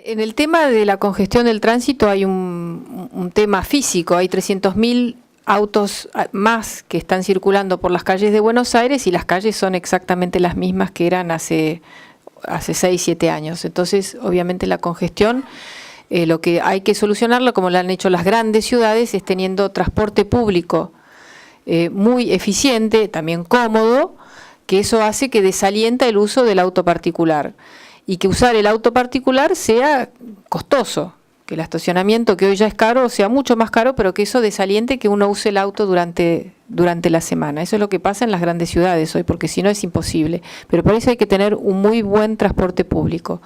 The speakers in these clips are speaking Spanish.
En el tema de la congestión del tránsito hay un tema físico, hay 300.000 autos más que están circulando por las calles de Buenos Aires y las calles son exactamente las mismas que eran hace 6, 7 años. Entonces, obviamente la congestión, lo que hay que solucionarlo, como lo han hecho las grandes ciudades, es teniendo transporte público muy eficiente, también cómodo, que eso hace que desalienta el uso del auto particular. Y que usar el auto particular sea costoso, que el estacionamiento, que hoy ya es caro, sea mucho más caro, pero que eso desaliente que uno use el auto durante la semana. Eso es lo que pasa en las grandes ciudades hoy, porque si no es imposible. Pero por eso hay que tener un muy buen transporte público.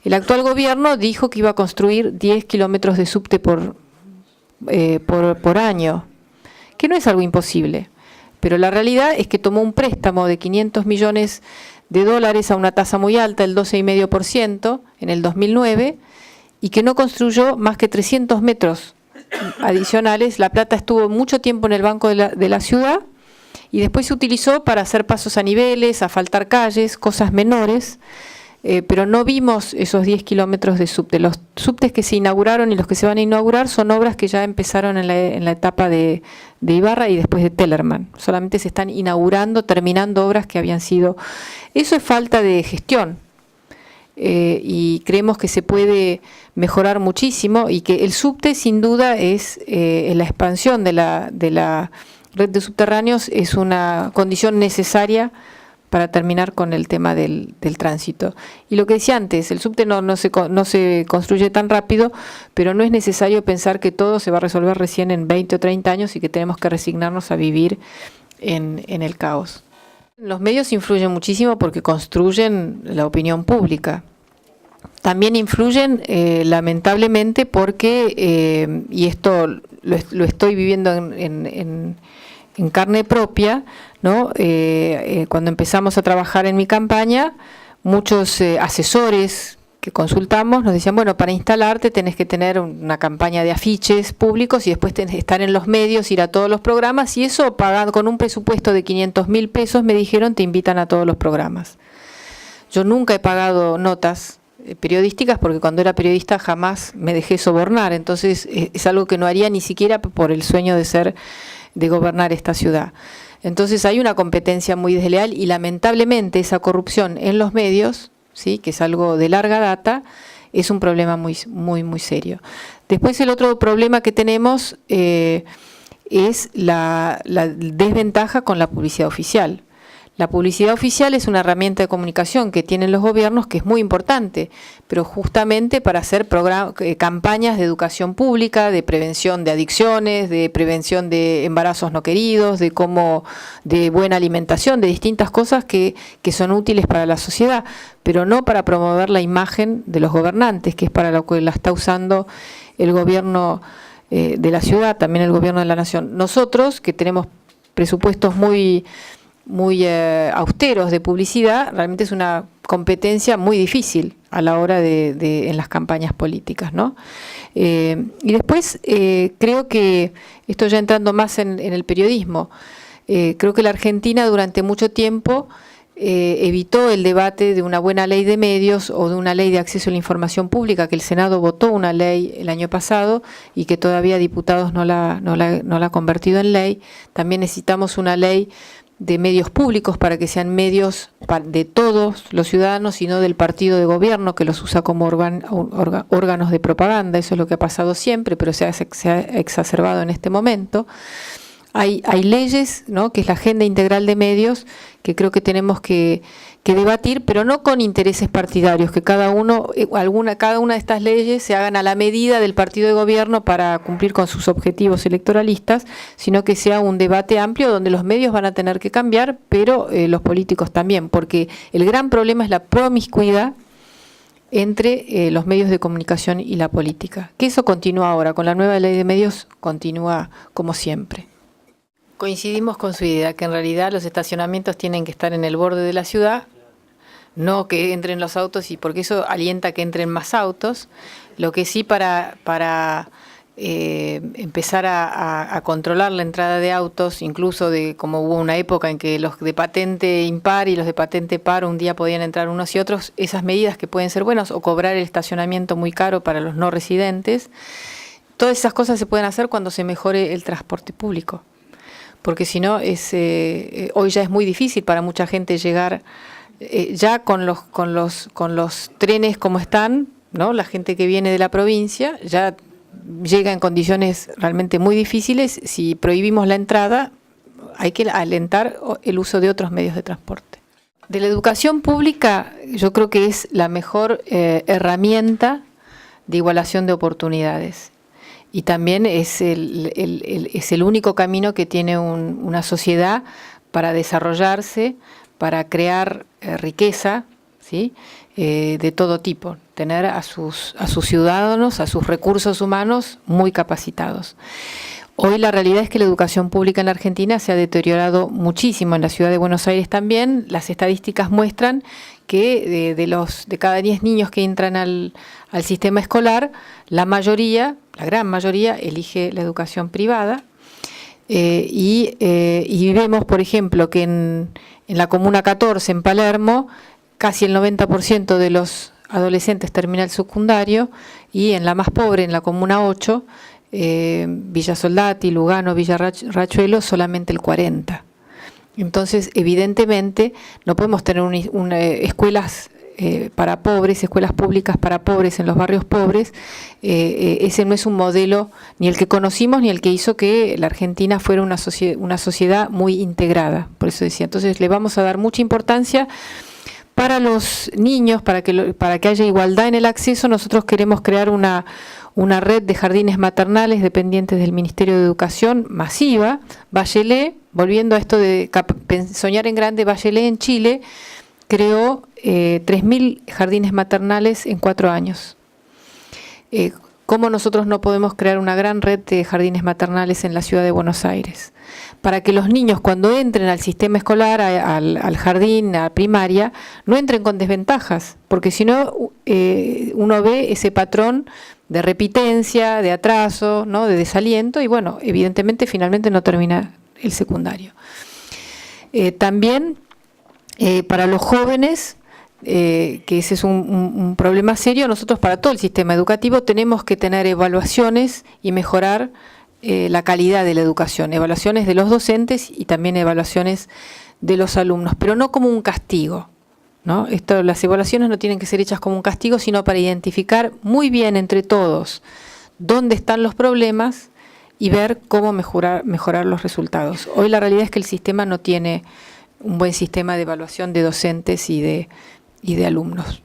El actual gobierno dijo que iba a construir 10 kilómetros de subte por año, que no es algo imposible. Pero la realidad es que tomó un préstamo de 500 millones de dólares a una tasa muy alta, el 12,5% en el 2009, y que no construyó más que 300 metros adicionales. La plata estuvo mucho tiempo en el banco de la ciudad y después se utilizó para hacer pasos a niveles, asfaltar calles, cosas menores, pero no vimos esos 10 kilómetros de subte. Los subtes que se inauguraron y los que se van a inaugurar son obras que ya empezaron en la etapa de Ibarra y después de Tellerman. Solamente se están inaugurando, terminando obras que habían sido... Eso es falta de gestión y creemos que se puede mejorar muchísimo y que el subte sin duda es la expansión de la red de subterráneos, es una condición necesaria para terminar con el tema del tránsito. Y lo que decía antes, el subte no se construye tan rápido, pero no es necesario pensar que todo se va a resolver recién en 20 o 30 años y que tenemos que resignarnos a vivir en el caos. Los medios influyen muchísimo porque construyen la opinión pública. También influyen, lamentablemente, porque, y esto lo estoy viviendo en carne propia, ¿no? Cuando empezamos a trabajar en mi campaña, muchos asesores que consultamos nos decían, bueno, para instalarte tenés que tener una campaña de afiches públicos y después tenés que estar en los medios, ir a todos los programas, y eso pagado con un presupuesto de 500.000 pesos, me dijeron, te invitan a todos los programas. Yo nunca he pagado notas periodísticas porque cuando era periodista jamás me dejé sobornar, entonces es algo que no haría ni siquiera por el sueño de gobernar esta ciudad. Entonces hay una competencia muy desleal y lamentablemente esa corrupción en los medios, ¿sí?, que es algo de larga data, es un problema muy serio. Después el otro problema que tenemos es la desventaja con la publicidad oficial. La publicidad oficial es una herramienta de comunicación que tienen los gobiernos que es muy importante, pero justamente para hacer campañas de educación pública, de prevención de adicciones, de prevención de embarazos no queridos, de buena alimentación, de distintas cosas que son útiles para la sociedad, pero no para promover la imagen de los gobernantes, que es para lo que la está usando el gobierno de la ciudad, también el gobierno de la nación. Nosotros, que tenemos presupuestos muy austeros de publicidad, realmente es una competencia muy difícil a la hora en las campañas políticas, ¿no? Y después creo que, esto ya entrando más en el periodismo, creo que la Argentina durante mucho tiempo evitó el debate de una buena ley de medios o de una ley de acceso a la información pública, que el Senado votó una ley el año pasado y que todavía diputados no la ha convertido en ley. También necesitamos una ley de medios públicos para que sean medios de todos los ciudadanos y no del partido de gobierno que los usa como órganos de propaganda. Eso es lo que ha pasado siempre, pero se ha exacerbado en este momento. Hay leyes, ¿no?, que es la Agenda Integral de Medios, que creo que tenemos que debatir, pero no con intereses partidarios, que cada una de estas leyes se hagan a la medida del partido de gobierno para cumplir con sus objetivos electoralistas, sino que sea un debate amplio donde los medios van a tener que cambiar, pero los políticos también, porque el gran problema es la promiscuidad entre los medios de comunicación y la política, que eso continúa ahora, con la nueva ley de medios continúa como siempre. Coincidimos con su idea, que en realidad los estacionamientos tienen que estar en el borde de la ciudad, no que entren los autos, y porque eso alienta que entren más autos. Lo que sí, para empezar a controlar la entrada de autos, incluso como hubo una época en que los de patente impar y los de patente par un día podían entrar unos y otros, esas medidas que pueden ser buenas, o cobrar el estacionamiento muy caro para los no residentes, todas esas cosas se pueden hacer cuando se mejore el transporte público, porque si no, hoy ya es muy difícil para mucha gente llegar, ya con los trenes como están, ¿no? La gente que viene de la provincia ya llega en condiciones realmente muy difíciles. Si prohibimos la entrada, hay que alentar el uso de otros medios de transporte. De la educación pública, yo creo que es la mejor herramienta de igualación de oportunidades. Y también es el único camino que tiene una sociedad para desarrollarse, para crear riqueza, ¿sí? De todo tipo, tener a sus ciudadanos, a sus recursos humanos muy capacitados. Hoy la realidad es que la educación pública en la Argentina se ha deteriorado muchísimo, en la ciudad de Buenos Aires también. Las estadísticas muestran que de cada 10 niños que entran al sistema escolar, la gran mayoría elige la educación privada. Y vemos, por ejemplo, que en la Comuna 14, en Palermo, casi el 90% de los adolescentes termina el secundario, y en la más pobre, en la Comuna 8, Villa Soldati, Lugano, Villa Rachuelo, solamente el 40%. Entonces, evidentemente, no podemos tener escuelas para pobres, escuelas públicas para pobres en los barrios pobres. Ese no es un modelo ni el que conocimos ni el que hizo que la Argentina fuera una sociedad muy integrada. Por eso decía, entonces le vamos a dar mucha importancia para los niños, para que haya igualdad en el acceso. Nosotros queremos crear una red de jardines maternales dependientes del Ministerio de Educación masiva. Bachelet, volviendo a esto de soñar en grande, Bachelet en Chile creó 3.000 jardines maternales en 4 años. ¿Cómo nosotros no podemos crear una gran red de jardines maternales en la ciudad de Buenos Aires? Para que los niños, cuando entren al sistema escolar, al jardín, a primaria, no entren con desventajas, porque si no, uno ve ese patrón de repitencia, de atraso, ¿no? De desaliento, y bueno, evidentemente finalmente no termina el secundario. También para los jóvenes, que ese es un problema serio, nosotros para todo el sistema educativo tenemos que tener evaluaciones y mejorar la calidad de la educación, evaluaciones de los docentes y también evaluaciones de los alumnos, pero no como un castigo, ¿no? Las evaluaciones no tienen que ser hechas como un castigo, sino para identificar muy bien entre todos dónde están los problemas y ver cómo mejorar los resultados. Hoy la realidad es que el sistema no tiene un buen sistema de evaluación de docentes y de alumnos.